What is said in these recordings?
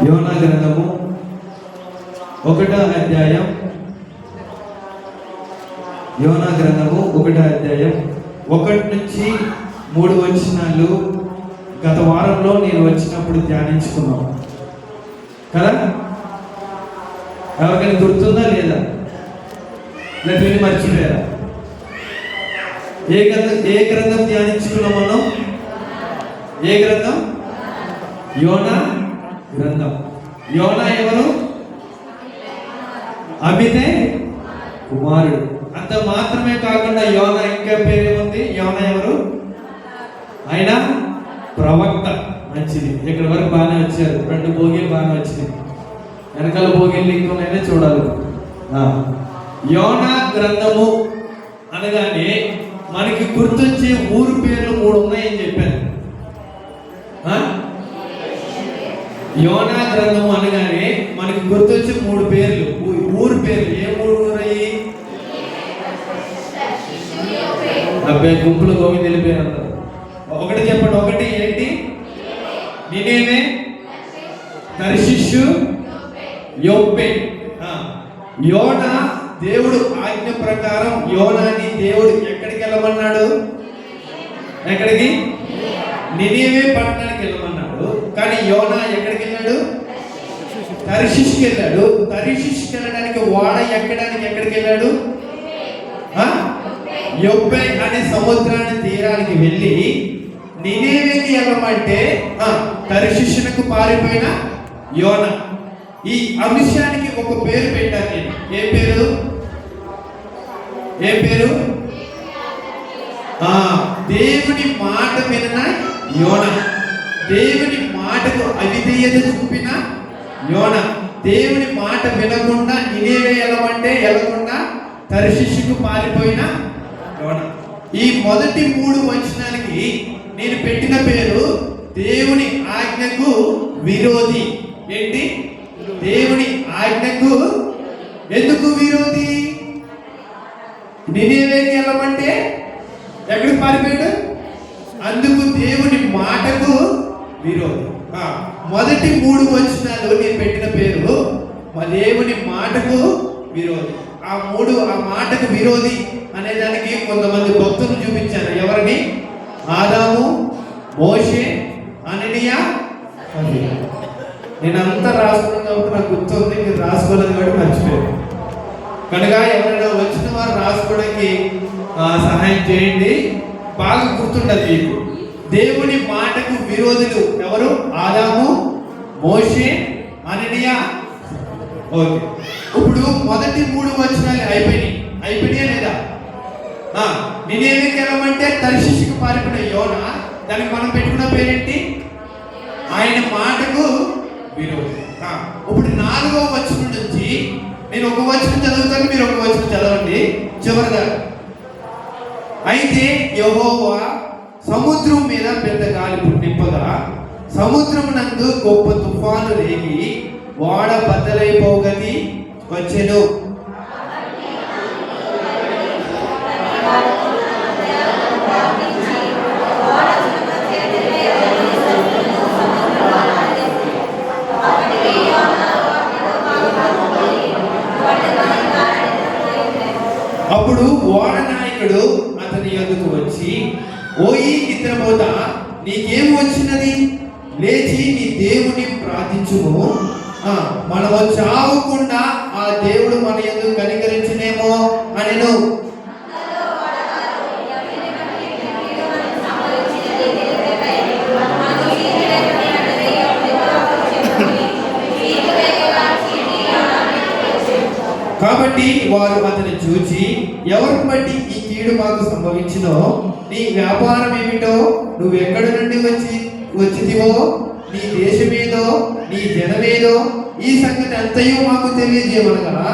యోనా గ్రంథము 1వ అధ్యాయం. యోనా గ్రంథము 1వ అధ్యాయం 1 నుంచి 3 వచనాలు గత వారంలో నేను వచ్చినప్పుడు ధ్యానించుకున్నాం కదా. ఎవరికైనా గుర్తుందా లేదా? లేకపోతే మర్చిపోయారా? ఏ గ్రంథం ధ్యానించుకున్నాం మనం? ఏ గ్రంథం? యోనా గ్రంథం. యోనా ఎవరు? అమితే కుమారుడు. అంత మాత్రమే కాకుండా యోనా ఇంకా పేరేముంది? యోనా ఎవరు? ఆయన ప్రవక్త. మంచిది, ఇక్కడ వరకు బాగానే వచ్చారు. 2 భోగిలు బాగానే వచ్చినాయి. వెనకాల భోగిలు ఇంకొనైనా చూడాలి. యోనా గ్రంథము అనగానే మనకి గుర్తొచ్చే ఊరు పేర్లు 3 ఉన్నాయని చెప్పాను. యోనా గ్రంథము అనగానే మనకి గుర్తొచ్చే 3 పేర్లు, ఊరు పేర్లు. ఏ 3 ఊరయ్యి? అబ్బాయి గుంపులు గోవింద వెళ్ళిపోయారు అంటారు. ఒకటి చెప్పండి. ఒకటి ఏంటి? నినేవే, తర్షీషు, యోప్పే. యోనా దేవుడు ఆజ్ఞ ప్రకారం యోనాని దేవుడు ఎక్కడికి వెళ్ళమన్నాడు? ఎక్కడికి? నినేవే పట్టణానికి వెళ్ళమన్నాడు. కానీ యోనా ఎక్కడికి వెళ్ళాడు? తర్షీషుకి వెళ్ళాడు. తర్షీషుకి వెళ్ళడానికి వాడ ఎక్కడానికి ఎక్కడికి వెళ్ళాడు? యొప్పే అనే సముద్రాన్ని తీరానికి వెళ్ళి నినేవేకి వెళ్ళమంటే తర్షీషునకు పారిపోయిన యోనా. ఈ అంశానికి ఒక పేరు పెట్టాను నేను. ఏ పేరు? ఏ పేరు? దేవుని మాట విన యోనా. దేవుని మాటకు అవిధేయత చూపిన యోనా. దేవుని మాట వినకుండా నినేవే వెళ్ళమంటే వెళ్ళకుండా తర్షీషుకు పారిపోయిన యోనా. ఈ మొదటి 3 వచనాలకి నేను పెట్టిన పేరు దేవుని ఆజ్ఞకు విరోధి. ఏంటి? దేవుని ఆజ్ఞకు ఎందుకు విరోధి? నినేవేకి వెళ్ళమంటే ఎక్కడికి పారిపోయాడు? అందుకు దేవుని మాటకు విరోధి. మొదటి 3 వచనాలు నేను పెట్టిన పేరు దేవుని మాటకు విరోధి. ఆ మాటకు విరోధి అనే దానికి కొంతమంది భక్తులు చూపించారు. ఎవరిని? ఆదాము, మోషే, అననీయా. నేను అంతా రాసుకున్నాను కాబట్టి నాకు గుర్తుంది. మీరు రాసుకోలేదు కాబట్టి మర్చిపోయారు. కనుక ఎవరైనా వచ్చిన వారు రాసుకోవడానికి సహాయం చేయండి. బాగా గుర్తుండదు మీకు. దేవుని మాటకు విరోధులు ఎవరు? ఆదాము, మోషే, అననీయా. ఓకే, ఇప్పుడు మొదటి 3 వచనాలు అయిపోయినాయా లేదా? నినేవేకి వెళ్ళమంటే తర్షీషుకు పారిపోయిన యోనా. దానికి మనం పెట్టుకున్న పేరేంటి? ఆయన మాటకు విరోధి. ఇప్పుడు 4వ వచనం నుంచి నేను ఒక వచనం చదువుతాను, మీరు ఒక వచనం చదవండి చివరిదాకా. అయితే యెహోవా సముద్రం మీద పెద్ద గాలి పుట్టింపగా సముద్రమునందు గొప్ప తుఫాను రేగి వాడ బద్దలైపోగది వచ్చెను. అప్పుడు ఓడ నాయకుడు అతని యొద్దకు వచ్చి, ఓయి నిద్రపోత, నీకేం వచ్చినది? లేచి నీ దేవుని ప్రార్థించుము. మనము చావకుండా ఆ దేవుడు మన యందు కనికరించునేమో అనెను. కాబట్టి వారు అతని చూచి, ఎవరిని బట్టి ఈ కీడు మాకు సంభవించినో, నీ వ్యాపారం ఏమిటో, నువ్వు ఎక్కడి నుండి వచ్చితివో, నీ దేశమేదో, నీ జనమేదో, ఈ సంగతి అంతయో మాకు తెలియజేయమనగా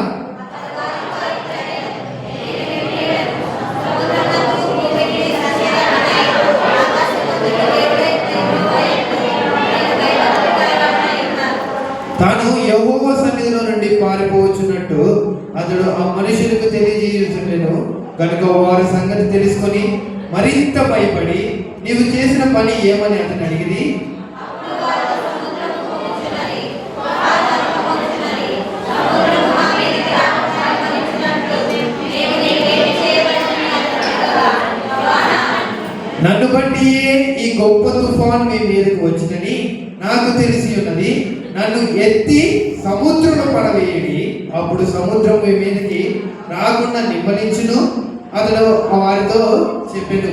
తాను యెహోవా సన్నిధిలో నుండి పారిపోవచ్చున్నట్టు అతడు ఆ మనుషులకు తెలియజేయుచుండెను. కనుక వారి సంగతి తెలుసుకొని మరింత భయపడి, నీవు చేసిన పని ఏమని అతను అడిగిరి. గొప్ప తుఫాను మీ మీదకు వచ్చినని నాకు తెలిసి ఉన్నది. నన్ను ఎత్తి సముద్రంలో పడవేయండి, అప్పుడు సముద్రం మీ మీదకి రాకుండా నిమ్మలించును. అతడు వారితో చెప్పెను.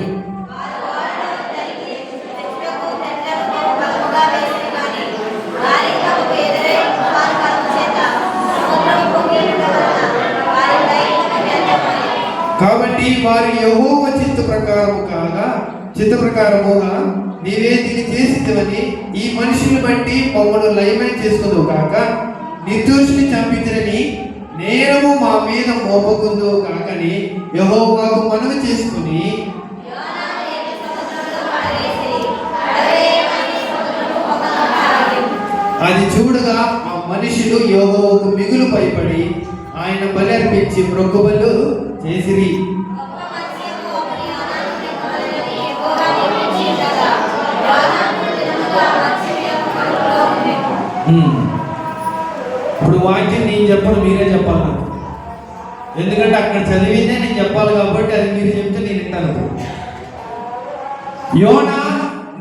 కాబట్టి వారు యెహోవా చిత్త ప్రకారముగా నీవే దీన్ని చేసిద్దవని ఈ మనుషుని బట్టి మమ్మను లయమని చేసుకుందువు కాక, నిర్దోషిని చంపించరని నేరము మా మీద మోపకుందు కాకని యెహోవాకు మనవి చేసుకుని అది చూడగా ఆ మనుషులు యెహోవాకు మిగులు భయపడి ఆయన బలి అర్పించి మొక్కుబళ్ళు చేసిరి. ఇప్పుడు వాక్యం నేను చెప్పను, మీరే చెప్పాలి నాకు. ఎందుకంటే అక్కడ చదివిందే నేను చెప్పాలి కాబట్టి అది మీరు చెప్తే నేను వింటాను. యోనా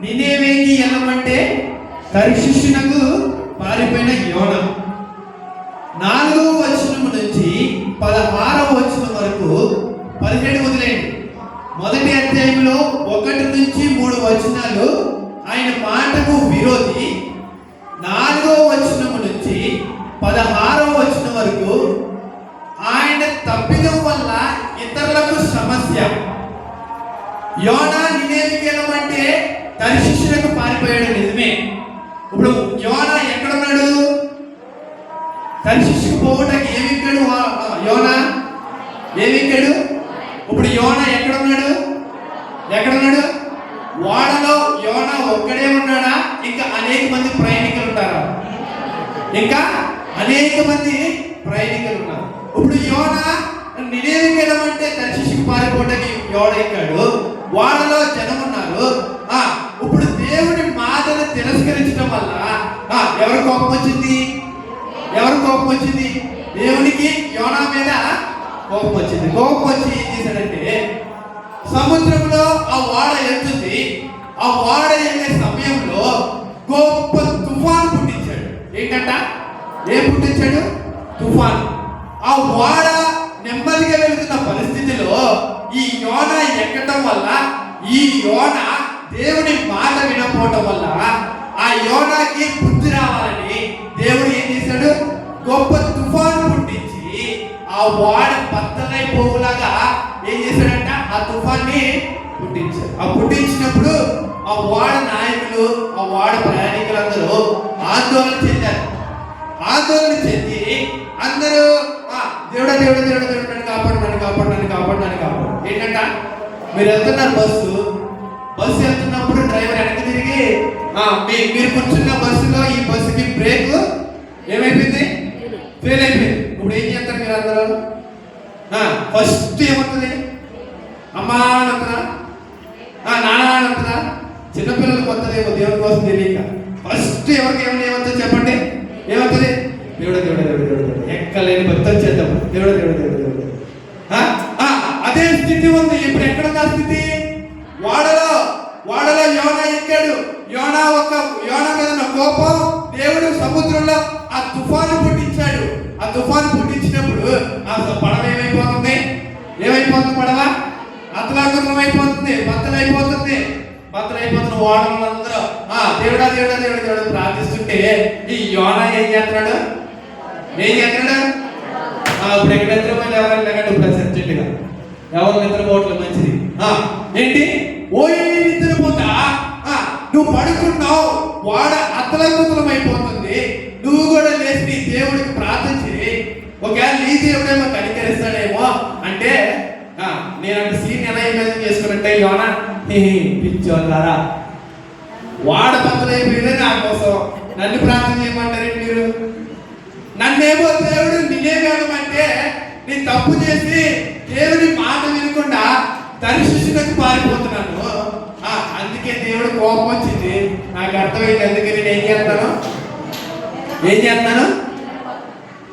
నినేవేకి వెళ్ళమంటే తర్షీషునకు పారిపోయిన యోనా 4వ వచనం నుంచి 16వ వచనం వరకు 17 వదిలేండి. మొదటి అధ్యాయంలో 1 నుంచి 3 వచనాలు ఆయన మాటకు విరోధి, 4వ వచనం నుంచి 16వ వచనం వరకు ఆయన తప్పిదం వల్ల ఇతరులకు సమస్య. యోనా నినేవికి వెళ్ళమంటే తర్షీషునకు పారిపోయాడు, నిజమే. ఇప్పుడు యోనా ఎక్కడున్నాడు? తర్షీషుకు పోవటానికి ఏమిక్కాడు యోనా? ఏమిక్కాడు? ఇప్పుడు యోనా ఎక్కడున్నాడు? వాడలో యోనా ఒక్కడే ఉన్నాడా? ఇంకా అనేక మంది ప్రయాణికులు ఉంటారా? ఇంకా అనేక మంది ప్రయాణికులు ఉన్నారు. ఇప్పుడు యోనా నినేవికి వెళ్ళమంటే తర్షీషుకు పారిపోవటానికి యోనా ఎక్కాడు, వాడలో జనం ఉన్నారు. ఇప్పుడు దేవుడి మాటను తిరస్కరించడం వల్ల ఎవరు కోపం వచ్చింది? దేవునికి యోనా మీద కోపం వచ్చింది. కోపం వచ్చి ఏం చేశాడంటే సముద్రంలో ఆ వాడ వెళ్తుంది. ఆ వాడ వెళ్ళే సమయంలో గొప్ప తుఫాను పుట్టించాడు. ఏంటంట? ఏం పుట్టించాడు? తుఫాను. ఆ వాడ నెమ్మదిగా వెళ్తున్న పరిస్థితిలో ఈ యోనా ఎక్కడం వల్ల, ఈ యోనా దేవుని మాట వినకపోవటం వల్ల ఆ యోనాకి బుద్ధి రావాలని దేవుడు ఏం చేశాడు? గొప్ప తుఫాను పుట్టించి ఆ వాడ బద్దలైపోలాగా ఏం చేశాడంట? ఆ తుఫాన్ని పుట్టించాడు. ఆ పుట్టించినప్పుడు ఆ వాడ నాయకులు, ఆ వాడ ప్రయాణికులందరూ ఆందోళన చెందారు. ఆందోళన చెంది అందరూ దేవుడా దేవుడా దేవుడా దేవుడు నన్ను కాపాడు. ఏంటంట? మీరు వెళ్తున్నారు బస్సు వెళ్తున్నప్పుడు డ్రైవర్ వెనక్కి తిరిగి మీరు కూర్చున్న బస్సులో ఈ బస్సుకి బ్రేక్ ఏమైపోయింది? ఫెయిల్ అయిపోయింది. ఇప్పుడు ఏం చేస్తారు మీరు అందరూ? ఫస్ట్ ఏమవుతుంది? అమ్మా అంటారా, నాన్న అంటారా? చిన్నపిల్లలు కొత్తదేమో దేవుడి కోసం తెలియక ఫస్ట్ ఎవరికి ఏమవుతుంది చెప్పండి? ఏమవుతుంది? దేవుడు ఎక్కలేని భక్తి వచ్చేద్దాం. దేవుడు. అదే స్థితి ఉంది. ఇప్పుడు ఎక్కడ ఆ స్థితి? వాడలో యోనా ఎక్కాడు. యోనా మీద కోపం, దేవుడు సముద్రంలో ఆ తుఫాను పుట్టించాడు. ఆ తుఫాను పుట్టించినప్పుడు ఆ పడవ ఏమైపోతుంది? పడవ అతలాకుతం అయిపోతుంది, బద్దలైపోతున్న వాడలందరూ దేవుడా ప్రార్థిస్తుంటే ఈ యోనా ఏం చేస్తున్నాడు? ఇప్పుడు ఎక్కడ నిద్రపోయి ఎవరైనా లేకండి ఇప్పుడు అర్జెంటుగా ఎవరు నిద్రపోవట్లేదు, మంచిది. ఏంటి? నిద్రపోతా నువ్వు పడుకున్నావు, వాడ అతలకుతలం అయిపోతుంది. నువ్వు కూడా లేచి నీ దేవుడికి ప్రార్థన చేయి, ఒకవేళ నీ దేవుడేమో కనికరిస్తాడేమో అంటే నేనంటే సీన్ ఎలా ఇమేజిన్ చేసుకున్నట్టే యోనా పిచ్చోళ్ళారా, వాడ బద్దలైపోయిందే నా కోసం నన్ను ప్రార్థన చేయమంటారేంటి మీరు? నన్నేమో దేవుడు నిన్నే కాదమంటే నీ తప్పు చేసి దేవుడి మాట వినకుండా తర్షీషునకు పారిపోతున్నాను. అందుకే దేవుడు కోపం వచ్చింది. నాకు అర్థమైంది. అందుకే నేను ఏం చేస్తాను?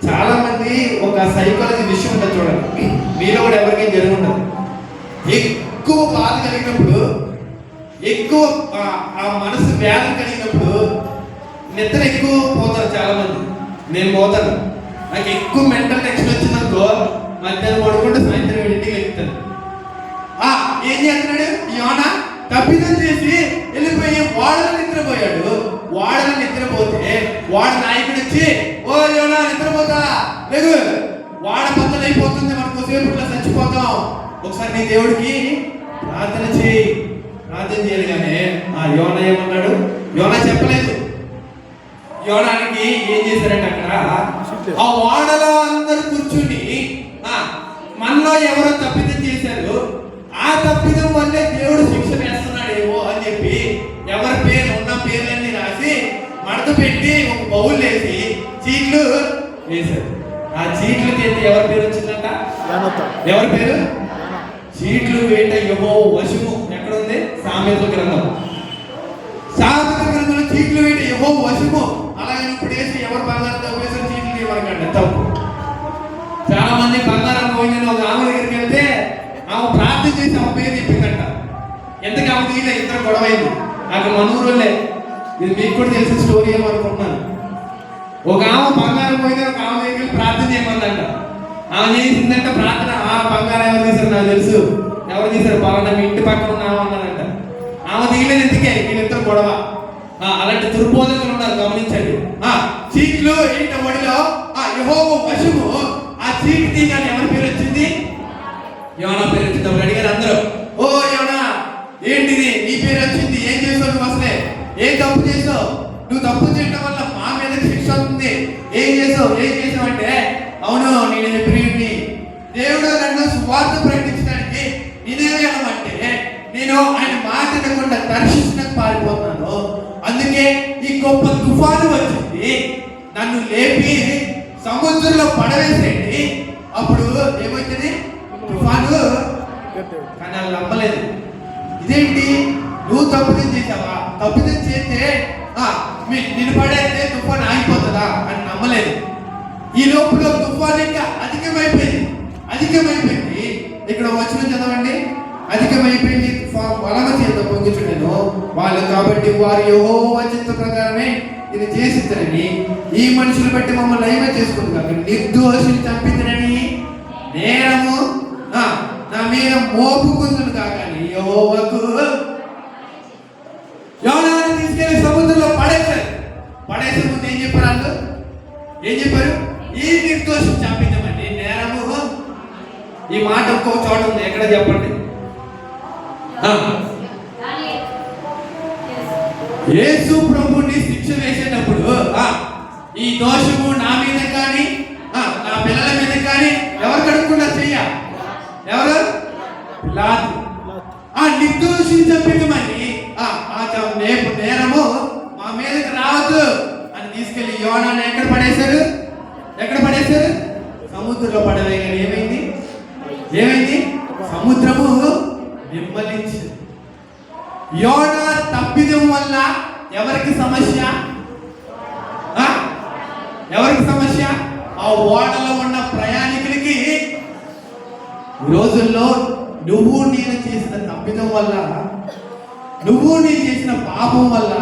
చాలా మంది ఒక సైకాలజీ విషయం ఉంటుంది చూడండి, మీలో కూడా ఎవరికైనా జరిగి ఉండదు. ఎక్కువ బాధ కలిగినప్పుడు ఎక్కువ ఆ మనసు వ్యాధి కలిగినప్పుడు నిద్ర ఎక్కువ పోతారు చాలా మంది. నేను పోతాను. నాకు ఎక్కువ మెంటల్ టెన్షన్ వచ్చిందనుకో మధ్యాహ్నం పడుకుంటే సాయంత్రం 7ంటికి వెళ్తాను. ఏం చేస్తున్నాడు యోనా? తప్పిదం చేసి వెళ్ళిపోయి వాడలో నిద్రపోయాడు. వాడలో నిద్రపోతే వాడ నాయకుడు వచ్చి, ఓ యోనా నిద్రపోతా లేదు, వాడ బద్దలైపోతుంది, మనకు సేపట్లో చచ్చిపోతాం, ఒకసారి నీ దేవుడికి ప్రార్థన చేయి. ప్రార్థన చేయగానే యోనా ఏమన్నాడు? యోనా చెప్పలేదు. యోనానికి ఏం చేశారంటే అక్కడ ఆ వాడలో అందరూ కూర్చుని మనలో ఎవరో తప్పిదం చేశారు, ఆ తప్పిదం వల్లే దేవుడు శిక్ష వేస్తున్నాడేమో అని చెప్పి ఎవరి పేరు ఉన్న పేర్లన్నీ రాసి మడత పెట్టి ఒక బౌల్ వేసి చీట్లు వేశారు. ఆ చీట్లు తీస్తే ఎవరి పేరు వచ్చిందంట? ఎవరి పేరు? చీట్లు వేట యెహోవా వశము. ఎక్కడ ఉంది? సామెతల గ్రంథం. సామెతల గ్రంథంలో చీట్లు వేట యెహోవా వశము. అలాగే ఇప్పుడు వేసి ఎవరు బంగారం తప్పేసి చీట్లు ఇవ్వకండి, తప్పు. చాలా మంది బంగారం పోయిందని ఒక ఆమె దగ్గరికి వెళ్తే ఆమె ప్రార్థన చేసి ఆమె పేరు చెప్పిందంట. ఎందుకు ఆమె తీయలే? ఇద్దరు గొడవైంది. నాకు మనూరులే, ఇది మీకు కూడా తెలిసిన స్టోరీ ఏమో అనుకుంటున్నాను. ఒక ఆమె బంగారం పోయిందని ఒక ఆమె దగ్గరికి ప్రార్థన చేయమందంట. ఆమె చేసిందంటే ప్రార్థన, ఆ బంగారం ఎవరు తీశారు నాకు తెలుసు, ఎవరు తీశారు పలానా మీ ఇంటి పక్కన ఉన్నాము అన్నదంట. ఆమె తీయలేదు, ఎందుకే? వీళ్ళిద్దరు గొడవ. అలాంటి దుర్బోధకులు ఉన్నారు, గమనించండి. చీట్లు ఏంట ఒడిలో యెహోవా వశము. ఆ చీటి తీయగానే ఎవరి పేరు వచ్చింది? యోనా పేరు వచ్చింది. అప్పుడు అడిగారు అందరూ, ఓ యోనా ఏంటిది నీ పేరు వచ్చింది, ఏం చేసావు నువ్వు? అసలే ఏం తప్పు చేసావు? నువ్వు తప్పు చేయడం వల్ల మా మీద శిక్ష అవుతుంది, ఏం చేసావు అంటే, అవును నేను హెబ్రీయుడిని, దేవుడు నన్ను సువార్త ప్రకటించడానికి నినివే వెళ్ళమంటే నేను ఆయన మాట వినకుండా తర్షీషునకు పారిపోతున్నాను, అందుకే ఈ గొప్ప తుఫాను వచ్చింది, నన్ను లేపి సముద్రంలో పడవేసేయండి. అప్పుడు ఏమవుతుంది? తుఫాను. కానీ వాళ్ళు నమ్మలేదు. ఇదేంటి, నువ్వు తప్పిదం చేసావా? తప్పిదం చేస్తే నిన్ను పడేస్తే తుఫాను ఆగిపోతుందా అని నమ్మలేదు. ఈ లోపల తుఫాను ఇంకా అధికమైపోయింది. ఇక్కడ వచ్చిన చదవండి, అధికమైపోయింది, వలన చేత పొంగుచుండెను వాళ్ళు. కాబట్టి వారు యెహోవా చిత్త ప్రకారమే ఇది చేసిద్దరని ఈ మనుషులు బట్టి మమ్మల్ని లైవ చేసుకుంటున్నారు. నిర్దోషిని చంపిద్దరని నేరము నా మీద మోపుకుందును కాకని యెహోవాకు యోనాను తీసుకెళ్లి సముద్రంలో పడేసే ముందు ఏం చెప్పారు వాళ్ళు? ఏం చెప్పారు? ఈ నిర్దోషం చంపించమండి, నేరము. ఈ మాట ఒక్కో చోట ఉంది, ఎక్కడ చెప్పండి? యేసు ప్రభుని శిక్ష వేసేటప్పుడు ఈ దోషము నా మీద కానీ నా పిల్లల మీద కానీ ఎవరు కడుక్కున్నా చెయ్య? ఎవరు? పిలాతు. నిర్దోషిని చంపించమని నేరము మా మీదకి రావద్దు అని తీసుకెళ్లి యోనాను ఎక్కడ పడేశారు? సముద్రంలో పడవేయగానే ఏమైంది? సముద్రము నిమ్మలించింది. యోనా తప్పిదం వల్ల ఎవరికి సమస్య? ఆ ఓడలో ఉన్న ప్రయాణికులకి. ఈ రోజుల్లో నువ్వు నేను చేసిన తప్పిదం వల్ల, నువ్వు నేను చేసిన పాపం వల్ల,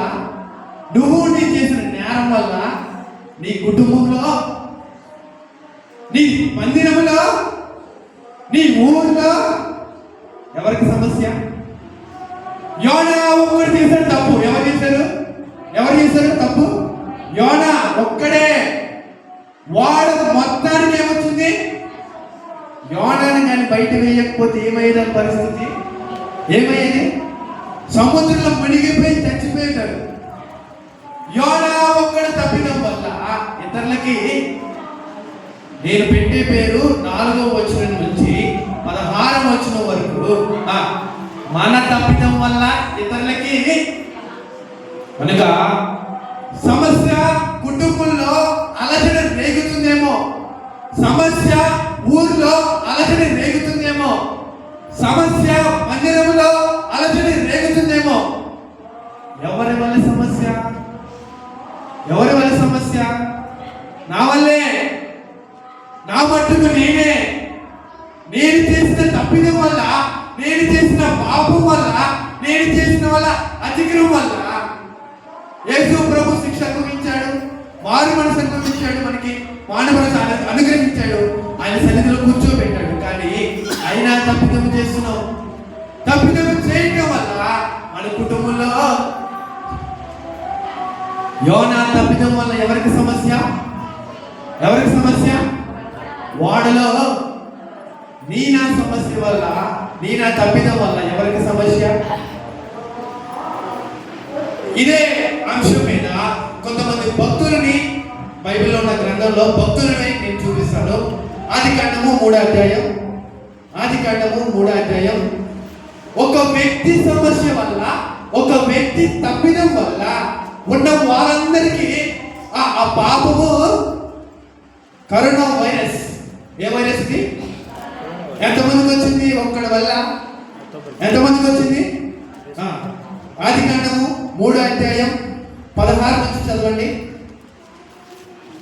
నువ్వు నేను చేసిన నేరం వల్ల నీ కుటుంబంలో, నీ మందిరంలో, నీ ఊర్లో ఎవరికి సమస్య? యోనా ఒక్కడు చేశాడు తప్పు. ఎవరు చేశారు తప్పు? యోనా ఒక్కడే. వాడు మొత్తానికి ఏమొచ్చింది? యోనాని కానీ బయట వేయకపోతే ఏమయ్యేదాని పరిస్థితి? ఏమయ్యేది? సముద్రంలో మునిగిపోయి చచ్చిపోయాడు. యోనా ఒక్కడు తప్పిదం వల్ల ఇతరులకి, నేను పెట్టే పేరు 4వ వచనం నుంచి 16వ వచనం వరకు మన తప్పిదం వల్ల ఇతరులకి. కనుక సమస్య కుటుంబంలో అలజడి రేగుతుందేమో, సమస్య ఊర్లో అలజడి రేగుతుందేమో, సమస్య మందిరంలో అలజడి రేగుతుందేమో. ఎవరి వల్ల సమస్య? నా వల్లే. నా మట్టుకు నేను చేసిన తప్పిదం వల్ల, నేను చేసిన పాపం వల్ల, నేను చేసిన వల్ల అతిక్రమం వల్ల యేసు ప్రభు శిక్ష అనుభవించాడు, మారు మనసు అనుభవించాడు, మనకి మానవ మనసు అనుగ్రహించాడు, ఆయన సన్నిధిలో కూర్చోబెట్టాడు. కానీ అయినా తప్పిదం చేస్తున్నాం. తప్పిదం చేయడం వల్ల మన కుటుంబంలో యోనా తప్పిదం వల్ల ఎవరికి సమస్య? ఎవరికి సమస్య? వాడలో నీనా సమస్య వల్ల, నీనా తప్పిదం వల్ల ఎవరికి సమస్య? ఇదే అంశం మీద కొంతమంది భక్తులని బైబిల్లో ఉన్న గ్రంథంలో భక్తులని నేను చూపిస్తాను. ఆదికాండము 3వ అధ్యాయం. ఆదికాండము 3వ అధ్యాయం. ఒక వ్యక్తి సమస్య వల్ల, ఒక వ్యక్తి తప్పిదం వల్ల ఉన్న వారందరికీ ఆ పాపము కరోనా వైరస్. ఏ వైరస్ ఇది? ఎంతమందికి వచ్చింది? ఒక్కడి వల్ల ఎంతమందికి వచ్చింది? ఆదికాండము 3వ అధ్యాయం 16 నుంచి చదవండి.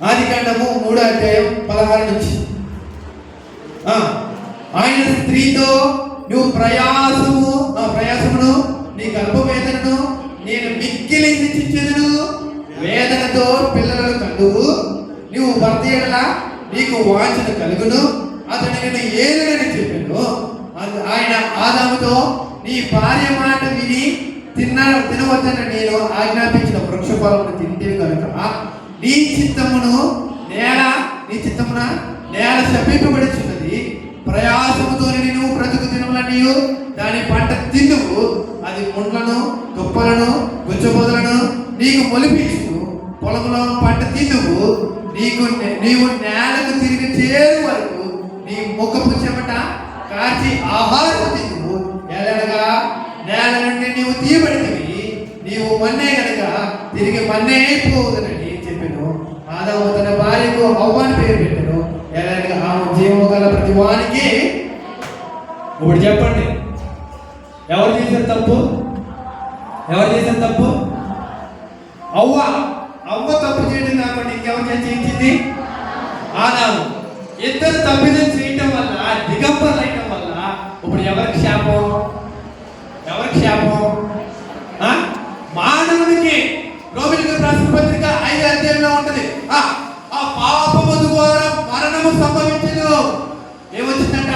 ఆదికాండము 3వ అధ్యాయం 16 నుంచి. ఆయన స్త్రీతో, నువ్వు ప్రయాసమును నీ గర్భవేదనను నేను మిక్కిలి హింసించెదను, వేదనతో పిల్లలను కందువు, నువ్వు భర్త ఎడల నీకు వాంఛన కలుగును, అతడు నేను ఏదనని చెప్పాను. ఆయన ఆదాముతో, నీ భార్య మాట విని తినవద్దని నేను ఆజ్ఞాపించిన వృక్ష ఫలమును తింటివి కనుక నీ చిత్తమున నేల శపింపబడుచున్నది, ప్రయాసముతో నువ్వు బ్రతుకు దినములని దాని పంట తిన్నువు, అది ముండ్లను దుప్పలను గుచ్చబోదలను నీకు మొలిపించు, పొలంలో పంట తిన్నువు, నీవు నేలకు తిరిగి చేరు వరకు నీ ముఖపు చెమట కాచి ఆహారం తిన్నువు, ఎలాగా నేల నుండి నీవు తీయబడినవి, నీవు మన్నే కనుక తిరిగి మన్నే పోవుదనని చెప్పాను. ఆదాము తన భార్యకు హవ్వని పేరు పెట్టాను. ఎలాగా ఆమె జీవము గల ప్రతి వానికి. ఇప్పుడు చెప్పండి, ఎవరు చేశారు తప్పు? ఎవరు చేశారు తప్పు? అవ్వ. అవ్వ తప్పు చేయడం కాకుండా ఇంకెవరు చేయించింది? ఆదాము. ఇద్దరు తప్పిదం చేయటం వల్ల, దిగంబరులు అయిటం వల్ల ఇప్పుడు ఎవరికి శాపం? ఎవరికి శాపం? మానవునికి. రోమిలకు రాసిన పత్రిక 5వ అధ్యాయంలో ఉంటది, ఆ పాపము ద్వారా మరణము సంభవించదు. ఏమొచ్చిందంట?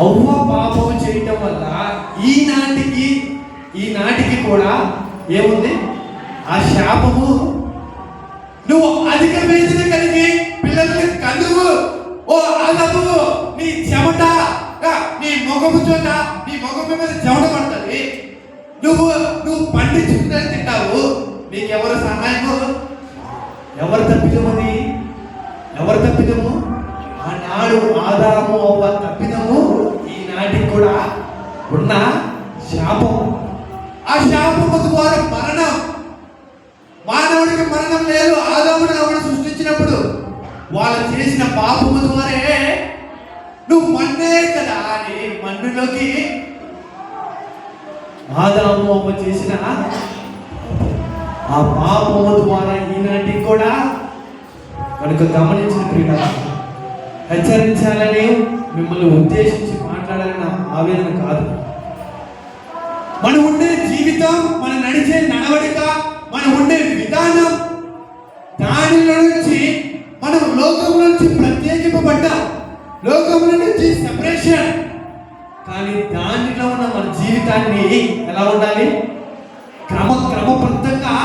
అవ్వ పాపము చేయటం వల్ల ఈనాటికి కూడా ఏముంది? ఆ శాపము. నువ్వు అధిక వేదన కలిగి పిల్లలకి కలువు, ఓ అలవు, నీ చెమట నీ మొగము చోట, నీ మొగము మీద చెమట పడుతుంది, నువ్వు పండించుకుందని తింటావు. నీకెవరు సహాయము? ఎవరు తప్పిదమని? ఎవరు తప్పిదము? ఆనాడు ఆదాము అవ్వ తప్పిదము ఈనాటికి కూడా ఉన్న శాపము. ఆ శాపము ద్వారా మరణం. మానవుడికి మరణం లేదు. ఆదాముడు అవ్వను సృష్టించినప్పుడు వాళ్ళు చేసిన పాపము ద్వారా నువ్వు మన్నే కదా అని మన్నులోకి ఆదాము అవ్వ చేసిన ఆ పాపము ద్వారా ఈనాటికి కూడా కనుక గమనించిన ప్రియుడా, హెచ్చరించాలని మిమ్మల్ని ఉద్దేశించి మాట్లాడాలని ఆవేదన కాదు. మనం ఉండే జీవితం, మనం నడిచే నడవడిక, మనం ఉండే విధానం, దానిలో నుంచి మనం లోకంలో నుంచి ప్రత్యేకింపబడ్డాం, లోకంలో నుంచి సెపరేషన్. కానీ దానిలో ఉన్న మన జీవితాన్ని ఎలా ఉండాలి? క్రమబద్ధంగా.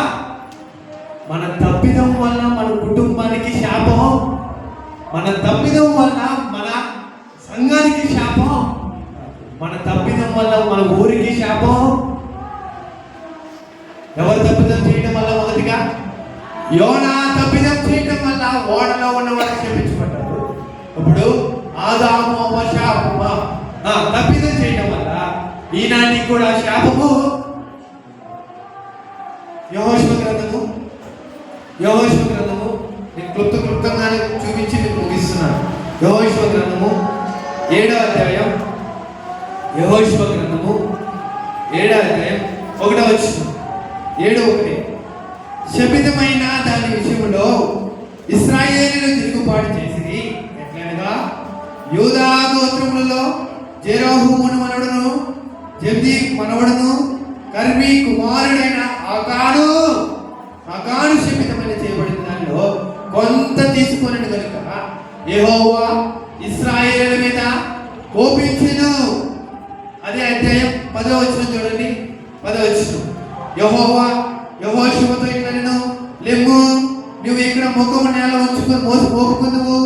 మన తప్పిదం వల్ల మన కుటుంబానికి శాపం, మన తప్పిదం వల్ల మన సంఘానికి శాపం, మన తప్పిదం వల్ల మన ఊరికి శాపం. ఎవరు తప్పిదం చేయడం వల్ల? మొదటిగా యోనా తప్పిదం చేయడం వల్ల ఓడలో ఉన్న వాళ్ళు క్షమించబడ్డారు. ఇప్పుడు ఆదాము అవ్వ శాపము తప్పిదం చేయడం వల్ల ఈనాటికి కూడా శాపము. యెహోషువ గ్రంథము నేను క్లుప్తంగా చూపించి మీకు ముగిస్తున్నాను. యెహోషువ గ్రంథము 7వ అధ్యాయం. యెహోషువ గ్రంథము 7వ అధ్యాయం 1వ వచనం. 7:1. శపితమైన దాని విషయంలో ఇశ్రాయేలీయులు తిరుగుబాటు చేసి ఎట్లనగా యూదా గోత్రములలో జెరోహు మనుమనుడును జబ్ది మనవడును కర్మి కుమారుడైన ఆకాను శపితమైన చేయబడిన దానిలో కొంత తీసుకొని కనుక యెహోవా ఇశ్రాయేలు మీద కోపించెను. అదే అధ్యాయం 10వ వచనం చూడండి. 10వ వచనం. యెహోషువతో ఇట్లనెను, లెమ్ము, నువ్వు ఇక్కడ ముఖము నేల ఉంచుకొని మోపుకుందువు.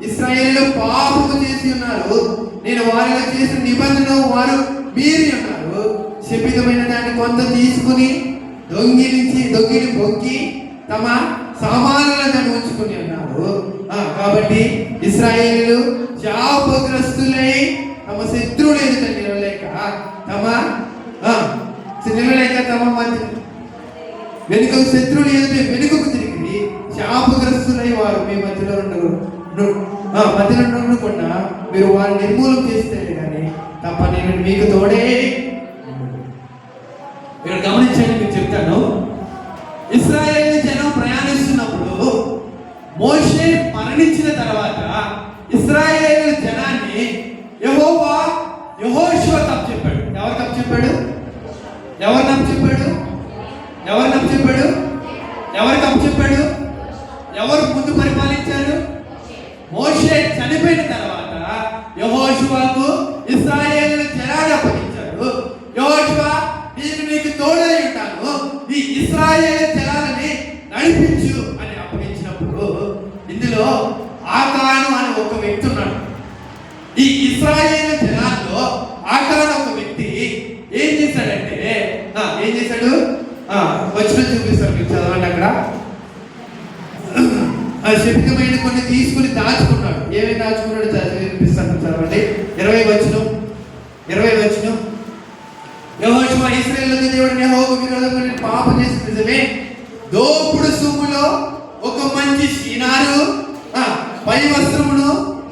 ఇశ్రాయేలు పాపము చేసి ఉన్నారు. నేను వారిలో చేసిన నిబంధన వారు మీరి ఉన్నారు. శపితమైన దాన్ని కొంత తీసుకుని దొంగిలి బొక్కి తమ సామాన్లను దాన్ని ఉంచుకుని ఉన్నారు. కాబట్టి ఇశ్రాయేలు శాపగ్రస్తులై తమ శత్రువులు ఎదుట నిలలేక తమ మధ్య వెనుకకు శత్రువులు ఎదుట వెనుకకు తిరిగి శాపగ్రస్తులై వారు మీ మధ్యలో ఉండకుండా మీరు వారిని నిర్మూలన చేస్తే కానీ తప్ప నేను మీకు తోడే. ఇక్కడ గమనించండి, మీకు చెప్తాను. ఇశ్రాయేలు జనం ప్రయాణిస్తున్నప్పుడు మోషే మరణించిన తర్వాత ఇశ్రాయేలు జనాన్ని యెహోషువ తప్పు చెప్పాడు. ఎవరు తప్పు చెప్పాడు? ఎవరు ముందు పరిపాలించారు? మోషే చనిపోయిన తర్వాత యెహోషువకు ఇశ్రాయేలు జనాన్ని అప్పగించాడు. యెహోషువ, నేను నీకు తోడై ఉంటాను, ఈ ఇశ్రాయేలు జనాలని నడిపించు అని అప్పగించినప్పుడు ఇందులో ఆకాను అని ఒక వ్యక్తి ఉన్నాడు. ఈ ఇశ్రాయేలు జనాల్లో ఆకాను ఒక వ్యక్తి ఏం చేశాడంటే వచ్చిన చూపిస్తారు, మీరు చదవండి. అక్కడ శపితమైన కొన్ని తీసుకుని దాచుకున్నాడు. ఏమేమి దాచుకున్నాడు చూపిస్తాను, చదవండి. 20వ వచనం. యెహోషువ ఇశ్రాయేలు దేవుడు యెహోవాకు విరోధంగా పాపం చేసి నిజమే, దోపుడు సొమ్ములో ఒక మంచి షీనారు, పై వస్త్రమును,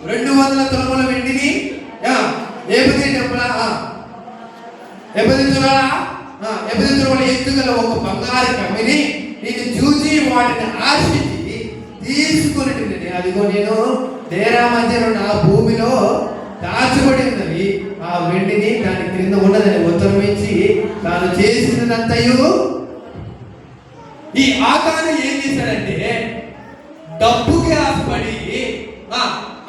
200 తులముల వెండిని, 70 తులముల ఎత్తుగల ఒక బంగారు కమ్మిని నేను చూచి వాటిని ఆశించి తీసుకుని, అదిగో నేను డేరా మధ్యలో నా భూమిలో దాచబడి ఉన్నది. ఆ వెండిని దాని క్రింద ఉన్నదని ఉత్తరమించి తాను చేసినంతయు. ఈ ఆకాను ఏం చేశాడంటే డబ్బుకి ఆశపడి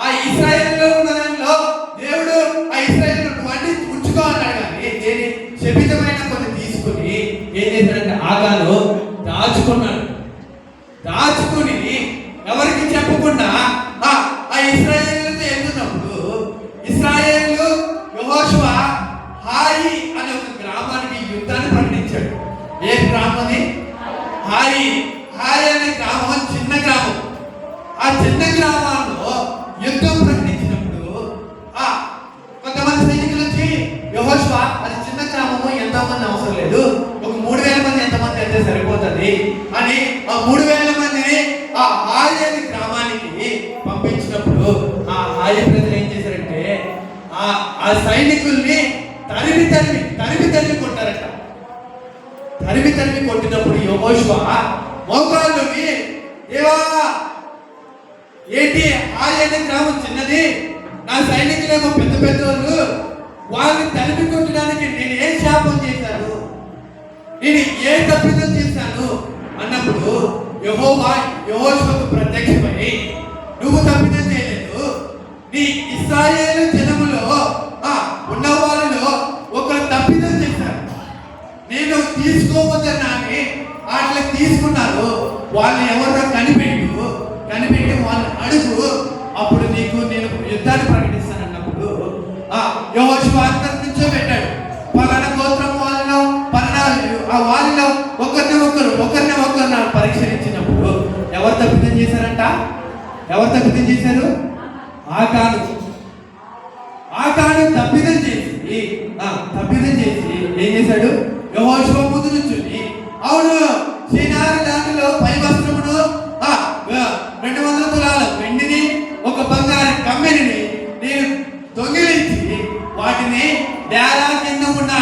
ఆ ఇశ్రాయేలులో ఉన్న దానిలో దేవుడు ఆ ఇశ్రాయేలు వాటిని ఉంచుకో అన్నాడు. కానీ దేని శపితమైన కొన్ని తీసుకుని ఏం చేశాడంటే ఆకాను దాచుకుని ఎవరికి చెప్పకుండా ఆ ఇశ్రాయేలుతో వెళ్తున్నప్పుడు ఇశ్రాయేలు యెహోషువ హాయి అనే ఒక గ్రామానికి యుద్ధాన్ని ప్రకటించాడు. ఏ గ్రామం? హాయి అనే గ్రామం చిన్న గ్రామం. ఆ చిన్న గ్రామాల్లో యుద్ధం ప్రకటించినప్పుడు కొంతమంది సైనికులు వచ్చి, యెహోషువ, అది చిన్న గ్రామము, ఎంతమంది అవసరం లేదు, ఒక 3000 మంది ఎంతమంది అయితే సరిపోతుంది అని ఆ 3000 మందిని ఆ హాయి అనే గ్రామానికి పంపించినప్పుడు ఆ హాయి ప్రజలు ఏం చేశారంటే ఆ సైనికుల్ని తరిమి కొట్టారట. తరిమి కొట్టినప్పుడు యెహోషువ మోకాళ్ళు దేవా, ఏంటి హాయి అనే గ్రామం చిన్నది, నా సైనికులేమో పెద్ద వాళ్ళు, వాళ్ళని తరిమి కొట్టడానికి నేను ఏ శాపం చేశాను, నేను ఏ తప్పిదం చేశాను అన్నప్పుడు యెహోషువకు ప్రత్యక్షమై, నువ్వు తప్పిదం చేయలేదు, నీ ఇశ్రాయేలు జనములో ఉన్న వాళ్ళలో ఒకరు తప్పిదం చేశారు, నేను తీసుకోవద్దన్నాని వాటిని తీసుకున్నారు, వాళ్ళని ఎవరో కనిపెట్టి వాళ్ళని అడుగు, అప్పుడు నీకు నేను యుద్ధాన్ని ప్రకటిస్తాను అన్నప్పుడు యెహోషువ అందరి నుంచో పెట్టాడు. పలానా గోత్రం వాళ్ళలో వాళ్ళలో ఒకరిని ఒకరు పరీక్షించినప్పుడు ఎవరు తప్పిదం చేశారంట? ఆకాను తప్పిదం చేసి ఏం చేశాడు? యెహోషువ ముందు నుంచుని, అవును, షీనారు దానిలో పై వస్త్రమును, 200 తులాల వెండిని, ఒక బంగారు కమ్మెని నేను దొంగిలించి వాటిని డేరా కింద ఉన్న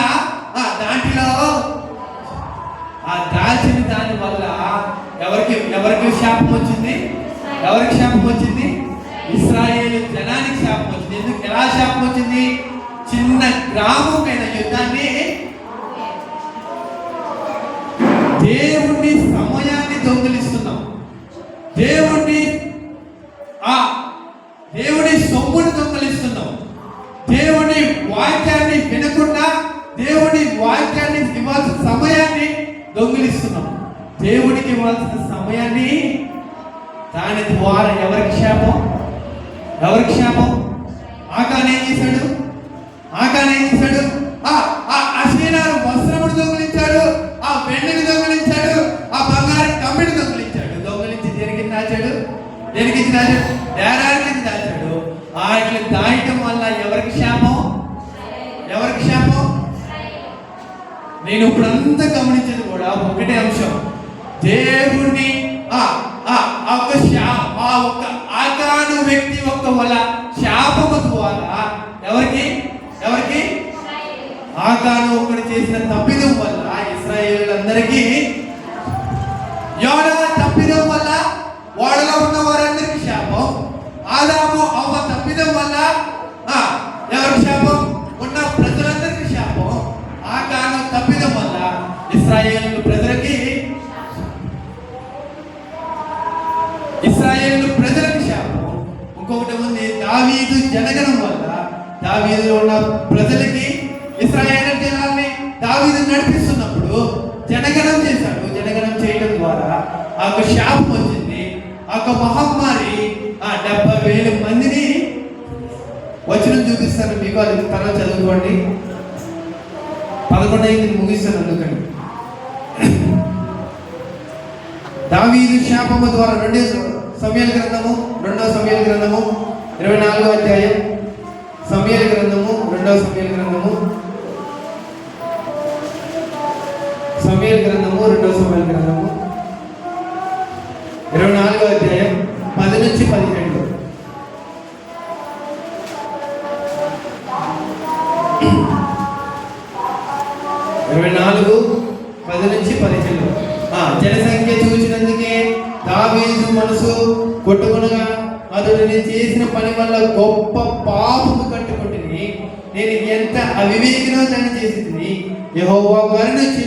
దాంట్లో దాల్చిన దాని వల్ల ఎవరికి శాపం వచ్చింది? ఇశ్రాయేలు జనానికి శాపం వచ్చింది. ఎందుకు? ఎలా శాపం వచ్చింది? చిన్న గ్రామమైన యుద్ధాన్ని దేవుని సమయాన్ని దొంగిలిస్తున్నాం. దేవుని సొమ్ముని దొంగిలిస్తున్నాం. దేవుని వాక్యాన్ని వినకుండా దేవుని వాక్యాన్ని ఇవ్వాల్సిన సమయాన్ని దొంగిలిస్తున్నాం. దేవుడికి ఇవ్వాల్సిన సమయాన్ని దాని ద్వారా ఎవరికి శాపం? ఆకాన్ ఏం చేశాడు? అశీనారు వస్త్రమును దొంగిలించాడు, ఆ వెండిని దొంగిలించాడు, ఆ బంగారం కమ్మిని దొంగిలించాడు. దొంగిలించి దేనికి దాచాడు? నేరానికి దాచాడు. ఇట్లా దాయటం వల్ల ఎవరికి శాపం? నేను ఇప్పుడంతా గమనించేది కూడా ఒకటే అంశం. దేవుణ్ణి ఒక ఆకాను వ్యక్తి యొక్క వల్ల శాపము ద్వారా ఎవరికి ఆకాను ఒకటి చేసిన తప్పిదం వల్ల ఇశ్రాయేలులందరికీ, యోనా తప్పిదం వల్ల వాళ్ళలో ఉన్న వారందరికీ శాపం. ఆదాము అవ్వ తప్పిదం వల్ల ఎవరికి శాపం? ఉన్న ప్రజలందరికీ శాపం. ఆకాను తప్పిదం వల్ల ఇశ్రాయేలు ప్రజలకి శాపం. ఇంకొకటి ఉంది, దావీదు జనగణం వల్ల దావీదులో ఉన్న ప్రజలకి, ఇశ్రాయేలు జనాల్ని దావీదు నడిపిస్తున్నప్పుడు జనగణం చేశాడు. జనగణం చేయడం ద్వారా ఆ శాపం వచ్చింది. ఆ మహమ్మారి 70,000 మందిని వచనం చూపిస్తాను మీకు, అది తర్వాత చదువుకోండి. 11 ముగిస్తాను. అందుకని దావీదు శాపము ద్వారా 2 సమూయేలు గ్రంథము 24వ అధ్యాయం, సమూయేలు గ్రంథము 24వ అధ్యాయం 10 నుంచి 17. 10 నుంచి 17. జనసంఖ్య చూసినందుకే దావీదు మనసు కొట్టుకొనగా అతడు నేను చేసిన పని వల్ల గొప్ప పాపము కట్టుకుంటుని, నేను ఎంత అవివేకినో దాన్ని చేసింది. యెహోవా గర్ణించి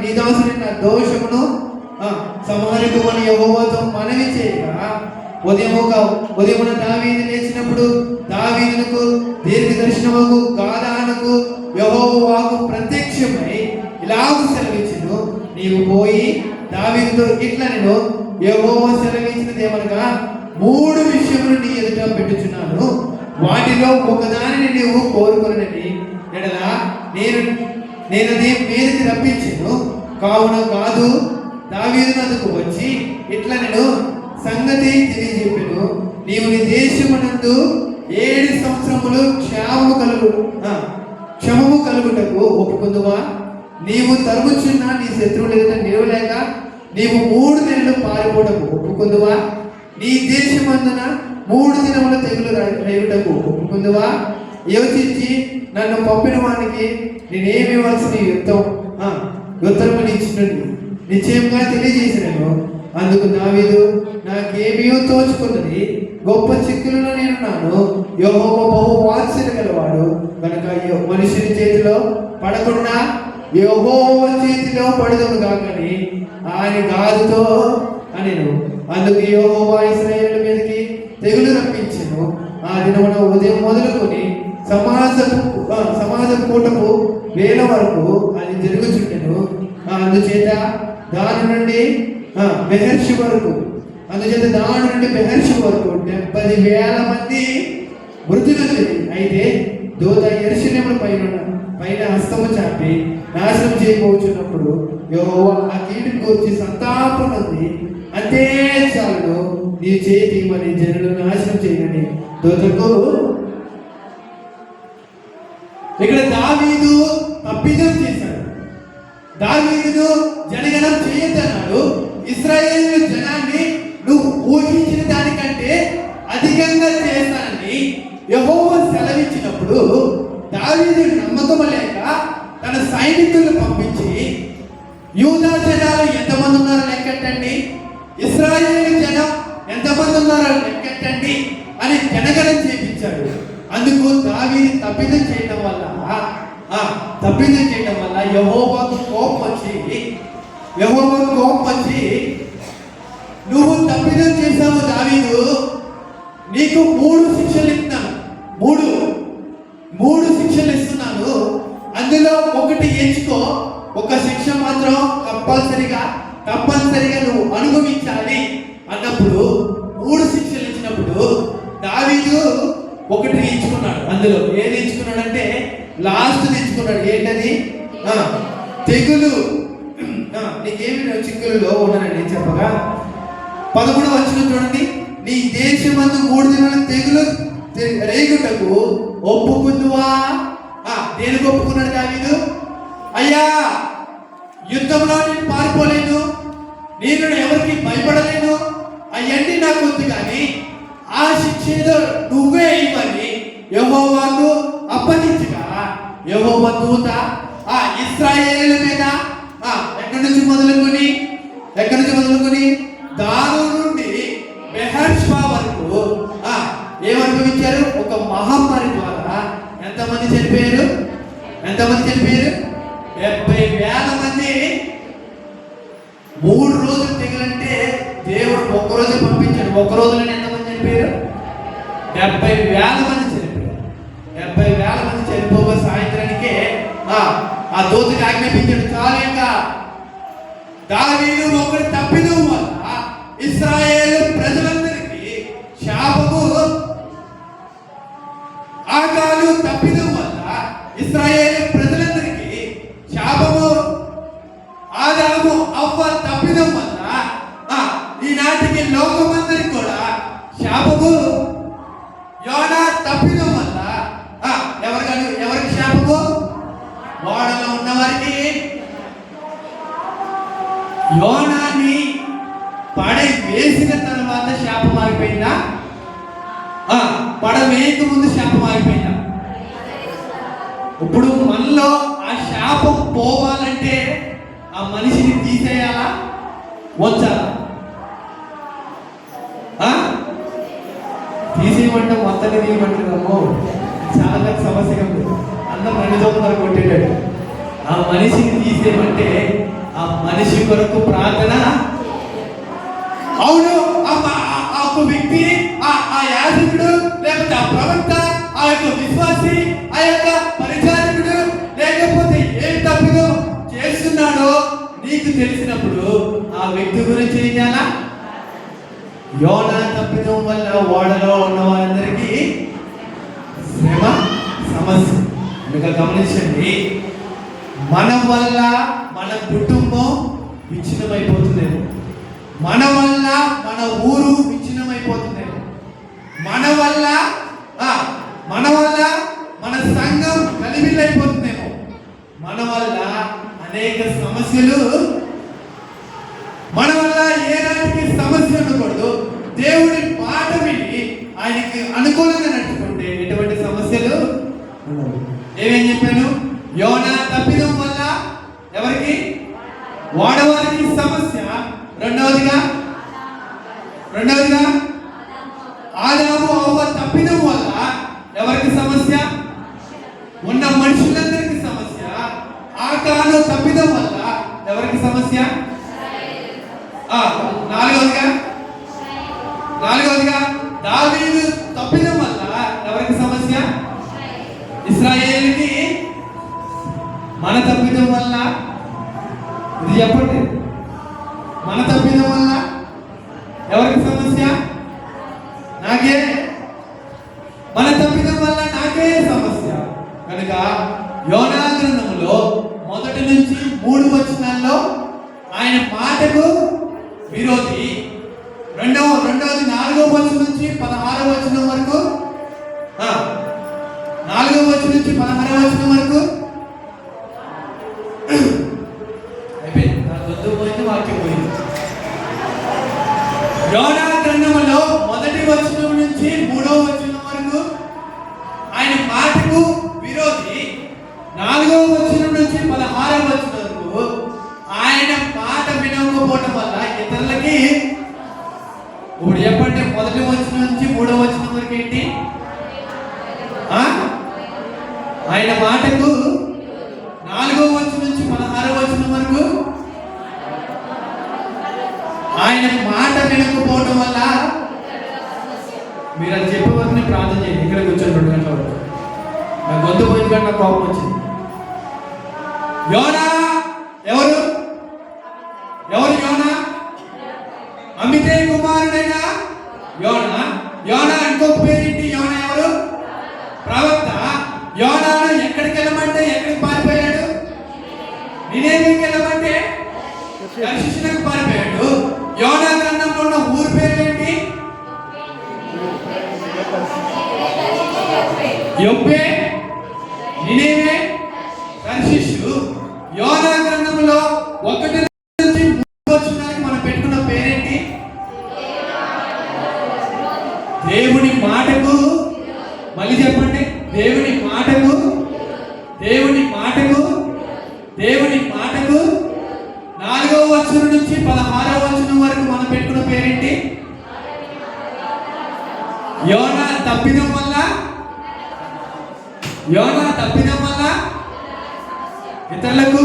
నీ దాసుడైన దోషమును సంహరింపమని యెహోవాతో మనవి చేయగా, ఉదయమున దావీదు లేచినప్పుడు దావీదునకు దీర్ఘ దర్శనముకు గాదానకు యెహోవాకు ప్రత్యక్షమై ఇలాగ సెలవిచ్చెను, నీవు పోయి దావీదుతో ఇట్లా నేను యెహోవా సెలవిచ్చినది ఏమనగా, 3 విషయములు నీ ఎదుట పెట్టుచున్నాను, వాటిలో ఒకదానిని నీవు కోరుకొనని ఎడల నేను నీ మీదకి రప్పించాను. కావున కాదు దావీదు నదుకు వచ్చి ఇట్లా నేను సంగతి తెలియజెప్పాను, నీవు నీ దేశమునందు 7 సంవత్సరములు క్షమము కలుగుటకు ఒప్పుకుందువా? నీవు తరుముచున్న నీ శత్రువుల ఎదుట నిలవలేక నీవు 3 నెలలు పారిపోవటకు ఒప్పుకుందువా? నీ దేశమందున 3 దినముల తెగులు రేగుటకు ఒప్పుకుందువా? యోచించి నన్ను పంపిన వానికి నేనేమి ఇవ్వాల్సిన ఉత్తరములు ఇచ్చినట్టు నిశ్చయంగా తెలియజేసినాను. అందుకు దావీదు, నాకేమీ తోచుకున్నది, గొప్ప చిక్కులలో నేనున్నాను. యెహోవా బహు వాత్సల్యం గలవాడు కనుక మనుషుని చేతిలో పడకుండా యెహోవా చేతిలో పడదును కాకని ఆయన గాదుతో అనెను. అందుకు యెహోవా ఇశ్రాయేలు మీదకి తెగులు రప్పించెను. ఆ దినమున ఉదయం మొదలుకొని సమాజ కూటపు వేల వరకు అది జరుగుచుండెను. అందుచేత దాని నుండి బెహర్షి వరకు 70,000 మంది మృతులు. అయితే దూత యెరూషలేము పైన హస్తము చాపి నాశనం చేయబోచున్నప్పుడు యెహోవా ఆ కీడును గురించి సంతాపం ఉంది. అంతే చాలు, నీ చేతి మరి జనులను నాశనం చేయని దూతకు. ఇక్కడ దావీదు తప్పిదం చేశాడు. దావీదు జనగణం చేయొద్దన్నాడు. ఇశ్రాయేలు జనాన్ని నువ్వు ఊహించిన దానికంటే అధికంగా చేస్తానని యెహోవా సెలవిచ్చినప్పుడు దావీదు నమ్మకం లేక తన సైనికులను పంపించి, యూదా జనాలు ఎంతమంది ఉన్నారో లెక్కెట్టండి, ఇశ్రాయేలు జనం ఎంతమంది ఉన్నారో లెక్కెట్టండి అని జనగణన చేయించాడు. అందుకు దావీదు తప్పిదం చేయడం వల్ల యెహోవాకు కోపం వచ్చి నువ్వు తప్పిదం చేశావు దావీదు, నీకు 3 శిక్షలు ఇస్తున్నాను, మూడు శిక్షలు ఇస్తున్నాను, అందులో ఒకటి ఎంచుకో, ఒక శిక్ష మాత్రం తప్పనిసరిగా నువ్వు అనుభవించాలి అన్నప్పుడు 3 శిక్షలు ఇచ్చినప్పుడు దావీదు ఒకటి ఎంచుకున్నాడు. అందులో ఏది ఎంచుకున్నాడంటే లాస్ట్ ఎంచుకున్నాడు. ఏంటది? తెగులు. నీకేమి చిక్కులలో ఉన్నానండి చెప్పగా 11వ వచనం చూడండి. నీ దేశమందు 3 దినాలు తెగులు రేగుటకు ఒప్పుకుందువా? దేనికి ఒప్పుకున్నాడు దావీదు? అయ్యా, యుద్ధంలో నేను పారిపోలేను, నేను ఎవరికి భయపడలేను, అవన్నీ నాకు వద్దు, కానీ ఆ శిక్ష ఏదో నువ్వే ఇవ్వని యెహోవాకు అప్పగించగా యెహోవా దూత ఇశ్రాయేలీయుల మీద ఎక్కడి నుంచి మొదలుకొని దాను నుండి బెహర్షెబా వరకు ఏమనుభవించారు? ఒక మహమ్మారి ద్వారా ఎంతమంది చనిపోయారు? 70,000 మంది. 3 రోజులు తెగులంటే దేవుడు ఒక్కరోజు పంపించాడు. ఒక్క రోజులోనే ఎంతమంది చనిపోయారు? 70,000 మంది చనిపోయారు. 70,000 మంది చనిపోగా సాయంత్రానికే ఆ దూతకి ఆజ్ఞాపించాడు, చాలు ఇంకా దావీదు ఒకటి తప్పిదం వల్ల ఇశ్రాయేలు ప్రజలందరికీ శాపము, ఆకాలు తప్పిదం వల్ల ఇశ్రాయేలు ప్రజలందరికీ శాపము, ఆదాము అవ్వ తప్పిదం వల్ల ఈనాటికి లోకమందరికి కూడా శాపము, యోనా తప్పిదం వల్ల ఎవరికి శాపము? ఓడలో ఉన్నవారికి. యోనాని పడై వేసిన తర్వాత శాపం ఆగిపోయిందా? పడ వేయక ముందు శాపం ఆగిపోయిందా? ఇప్పుడు మనలో ఆ శాపం పోవాలంటే ఆ మనిషిని తీసేయాలా, వచ్చాలా? తీసేయమంటే మొత్తాన్ని తీయమంటున్నాము. చాలా పెద్ద సమస్యగా ఉంది. అందరూ 2 కొట్టేటాడు. ఆ మనిషిని తీసేయమంటే ఆ మనిషి కొరకు ప్రార్థన. అవును, ఆ వ్యక్తి, ఆ యాజకుడు, లేకపోతే ఆ ప్రవక్త, ఆ యొక్క విశ్వాసి, ఆ యొక్క పరిచారకుడు, లేకపోతే ఏ తప్పుదో చేస్తున్నాడో నీకు తెలిసినప్పుడు ఆ వ్యక్తి గురించి ఏం చేయాలా? యోనా తప్పిదం వల్ల ఓడలో ఉన్న వారందరికీ శ్రమ, సమస్య. ఇంకా గమనించండి, మన వల్ల మన కుటుంబం విచ్ఛిన్నమైపోతుందేమో, మన వల్ల మన ఊరు విచ్ఛిన్నమైపోతుందేమో, మన వల్ల మన సంఘం కలివిల్లైపోతుందేమో, మన వల్ల అనేక సమస్యలు, మన వల్ల ఏనాటికి సమస్య ఉండకూడదు. దేవుడి మాట విని ఆయనకి అనుకూలంగా నడుచుకుంటే ఎటువంటి సమస్యలు ఉండవు. ఏమేం చెప్పాను? యోనా తప్పిదం వల్ల ఎవరికి? వాడవారికి సమస్య. రెండవదిగా ఆదాము అవ్వ తప్పిదం వల్ల ఎవరికి సమస్య? ఉన్న మనుషులందరికీ సమస్య. ఆకాను తప్పిదం వల్ల ఎవరికి సమస్య? నాలుగవదిగా దావీదు తప్పిదం వల్ల ఎవరికి సమస్య? ఇశ్రాయేలుకి. మన తప్పిదం వల్ల, ఇది చెప్పండి, మన తప్పిదం వల్ల ఎవరికి సమస్య? నాకే. మన తప్పిదం వల్ల నాకే సమస్య. కనుక యోనా గ్రంథంలో 1 నుంచి 3 వచనాల్లో ఆయన మాటకు విరోధి. రెండవది 4వ వచనం నుంచి 16వ వచనం వరకు, 4వ వచనం నుంచి 16వ వచనం వరకు అయిపోయింది. నా గొంతు పోయింది, వాక్యం పోయింది. యోనా గ్రంథంలో 1వ వచనం నుంచి 3వ వచనం వరకు ఆయన మాటకు విరోధి. 4వ వచనం నుంచి 16వ వచనం వరకు ఆయన మాట వినకపోవడం వల్ల ఇతరులకి. ఇప్పుడు చెప్పండి, 1వ వచనం నుంచి 3వ వచనం వరకు ఏంటి? మాటకు 4వ వచనం నుంచి 16వ వచనం వరకు ఆయన మాట వినకపోవడం వల్ల మీరు అది చెప్పే వరకు నేను ప్రార్థన చేయండి. ఇక్కడ కూర్చొని 2 గంటల వరకు నాకు గొంతు పోయిన కంటే నాకు కోపం వచ్చింది. యోనా ఎవరు యోనా? అమితే కుమారుడైన యోనా. యోనా ఇంకొక పేరేంటి? యోనా ఎవరు? ప్రవక్త. యోనాను ఎక్కడికి వెళ్ళమంటే ఎక్కడికి పారిపోయాడు? నినేవేకి వెళ్ళమంటే దర్శించడానికి పారిపోయాడు. యోనా గ్రంథంలో ఉన్న ఊరు పేరు ఏంటి? యొప్పే, నినేవే, దర్శిషు. యోనా గ్రంథంలో 1 నుంచి 3 వచనాలకు మనం పెట్టుకున్న పేరేంటి? దేవుని మాటకు. మళ్ళీ చెప్పండి. దేవుని మాటకు 4వ వచనం నుంచి 16వ వచనం వరకు మనం పెట్టుకున్న పేరేంటి? యోనా తప్పిదం వల్ల ఇతరులకు.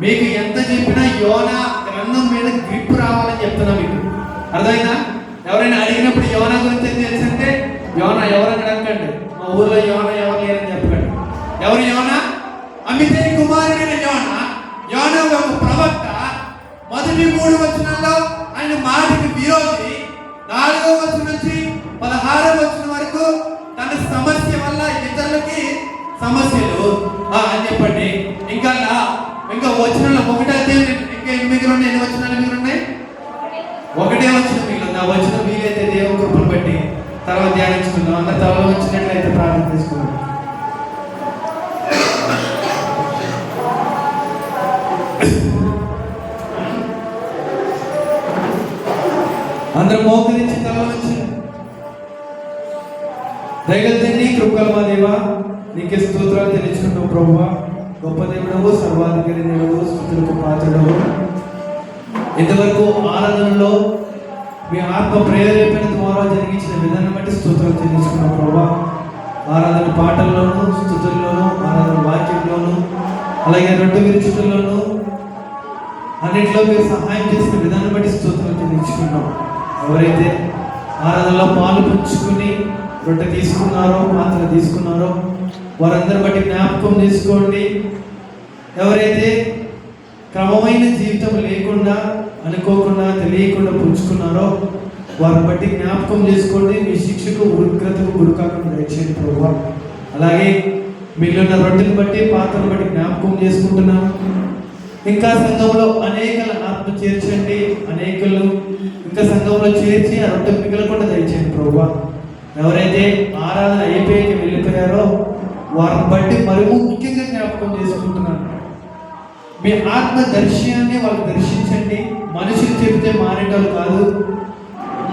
మీకు ఎంత చెప్పినా యోనా గ్రంథం మీద గ్రిప్ రావాలని చెప్తున్నా మీకు. అర్థమైనా? ఎవరైనా అడిగినప్పుడు యోనా గురించి ఏం తెలుసంటే యోనా ఎవరని అడగండి. మా ఊర్లో యోనా ఎవరు లేరని చెప్పకండి. ఎవరు యోనా? అమితే కుమారుడైన యోనా ఒక ప్రవక్త. మొదటి 3 వచనాల్లో ఆయన మాటకి విరోధి. 4వ వచనం నుంచి 16వ వచనం వరకు తన సమస్య వల్ల ఇతరులకి సమస్యలు అని చెప్పండి. ఇంకా వచనంలో 1వ అధ్యాయం ఇంకా 8 ఉన్నాయి. ఎన్ని వచనాలు మీరు ఉన్నాయి? 1వ వచనం మిగిలింది. ఆ వచనం వీలైతే దేవుని కృపను బట్టి తర్వాత ధ్యానించుకుందాం. అందరు తలలో వచ్చినట్లయితే ప్రార్థన చేసుకుందాం. అందరూ మోకరించి తల వచ్చి దయగలితండి. కృపగల మా దేవా, నీకే స్తోత్రాలు తెలుసుకుంటావు ప్రభువా. గొప్ప దేవుడవు, సర్వాధికారి దేవుడు, స్తుతులకు పాత్రుడవు. ఇంతవరకు ఆరాధనలో మీ ఆత్మ ప్రేరేపణ ద్వారా జరిగించిన విధానం బట్టి స్తోత్రాలు తెలుసుకున్నాం ప్రభువా. ఆరాధన పాటల్లోనూ, స్తుతుల్లోనూ, ఆరాధన వాక్యంలోనూ, అలాగే 2 విరుచుటల్లోనూ అన్నింటిలో మీరు సహాయం చేసిన విధానం బట్టి స్తోత్రాలు తెలుసుకున్నాం. ఎవరైతే ఆరాధనలో పాలు పంచుకుని రొట్టె తీసుకున్నారో, మాత్ర తీసుకున్నారో వారందరి బట్టి జ్ఞాపకం చేసుకోండి. ఎవరైతే క్రమమైన జీవితం లేకుండా, అనుకోకుండా, తెలియకుండా పుంజుకున్నారో వారిని బట్టి జ్ఞాపకం చేసుకోండి. మీ శిక్షకు ఉగ్రతకు గురికాకుండా దయచేయండి ప్రభువా. అలాగే మిగిలిన రొట్టెని బట్టి, పాత్రను బట్టి జ్ఞాపకం చేసుకుంటున్నాను. ఇంకా సంఘంలో అనేకల ఆత్మ చేర్చండి. అనేకలు ఇంకా సంఘంలో చేర్చి ఆ రొట్టె మిగలకుండా దయచేయండి ప్రభువా. ఎవరైతే ఆరాధన అయిపోయాక వెళ్ళిపోయారో వారిని బట్టి మరి ముఖ్యంగా జ్ఞాపకం చేసుకుంటున్నాను. మీ ఆత్మ దర్శనాన్ని వాళ్ళు దర్శించండి. మనుషులు చెబితే మారేటోళ్ళు కాదు,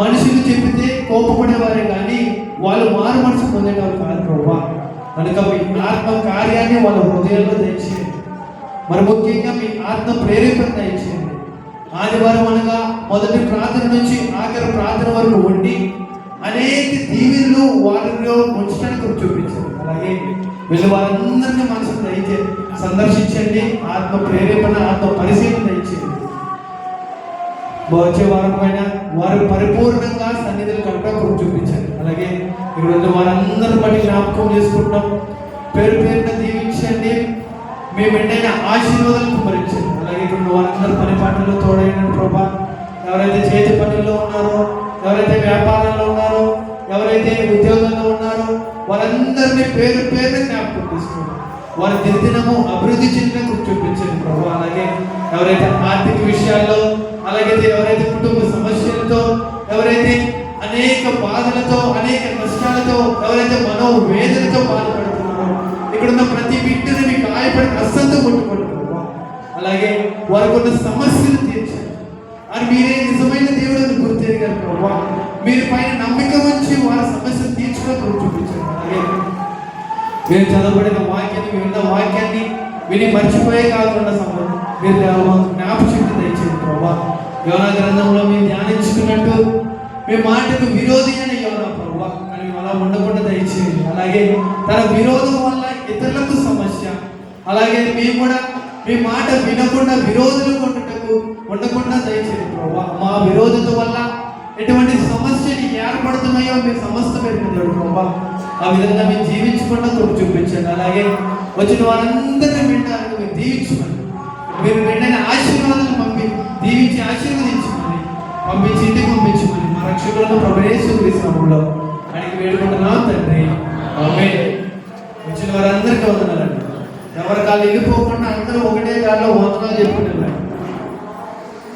మనుషులు చెబితే కోపపడేవారే కానీ వాళ్ళు మారు మనసు పొందేటోళ్ళు కాదు ప్రభువా. కనుక మీ ఆత్మ కార్యాన్ని వాళ్ళ హృదయంలో దయచేయండి. మరి ముఖ్యంగా మీ ఆత్మ ప్రేరేపణ దయచేయండి. ఆదివారం అనగా మొదటి ప్రార్థన నుంచి ఆఖరి ప్రార్థన వరకు ఉండి అనేక దీవెనలు వారిలో ఉంచడానికి చూపించండి. అలాగే వీళ్ళు వారందరినీ మనసుకు దయచేయండి, సందర్శించండి. ఆత్మ ప్రేరేపణ, ఆత్మ పరిశీలన దయచేయండి. వచ్చే వారం పైన వారు పరిపూర్ణంగా సన్నిధిని కనుక చూపించండి. అలాగే ఇక్కడ వారందరిని బట్టి జ్ఞాపకం చేసుకుంటాం. పేరు పేరున దీవించండి. మీ వెంటనే ఆశీర్వాదాలు కుమరించండి. అలాగే ఇక్కడ వారందరూ పని పాటల్లో తోడైన ప్రభా. ఎవరైతే చేతి పనుల్లో ఉన్నారో, ఎవరైతే వ్యాపారంలో ఉన్నారో, ఎవరైతే ఉద్యోగంలో ఉన్నారో వారందరినీ పేరు పేరున జ్ఞాపకం చేసుకోండి. వారి దినదినము అభివృద్ధి చెందిన చూపించండి ప్రభు. అలాగే ఎవరైతే ఆర్థిక విషయాల్లో, అలాగే ఎవరైతే కుటుంబ సమస్యలతో, ఎవరైతే అనేక బాధలతో, అనేక కష్టాలతో, ఎవరైతే మనోవేదనతో బాధపడుతున్నారో ఇక్కడున్న ప్రతి బిడ్డని మీకు గాయపడి అస్సంతో కొట్టుకోండి ప్రభు. అలాగే వారికి ఉన్న సమస్యలు తీర్చండి. అని మీరే నిజమైన దేవుడిని గుర్తెరిగారు ప్రభు. మీరు పైన నమ్మిక ఉంచి వారి సమస్యలు తీర్చుకొని చూపించండి. అలాగే మీరు చదవబడిన వాక్యాన్ని, విన్న వాక్యాన్ని విని మర్చిపోయే కాకుండా మీరు జ్ఞాపశక్తి దయచేయండి ప్రభా. యోనా గ్రంథంలో మీరు ధ్యానించుకున్నట్టు మీ మాటకు విరోధి అని యోనా ప్రభా, కానీ అలా ఉండకుండా దయచేయండి. అలాగే తన విరోధం వల్ల ఇతరులకు సమస్య, అలాగే మేము కూడా మీ మాట వినకుండా విరోధులు ఉండకుండా దయచేయండి ప్రభా. మా విరోధత వల్ల ఎటువంటి సమస్యలు ఏర్పడుతున్నాయో మీ సమస్త పెరుగుతాడు ప్రభా. ఆ విధంగా మేము జీవించకుండా తోడు చూపించండి. అలాగే వచ్చిన వారందరినీ వినడానికి మీరు దీవించమని, మీరు వెంటనే ఆశీర్వాదాలు దీవించి ఆశీర్వదించమని, ఇంటికి పంపించమని మా రక్షకులను ప్రభు యేసు క్రీస్తు నామములో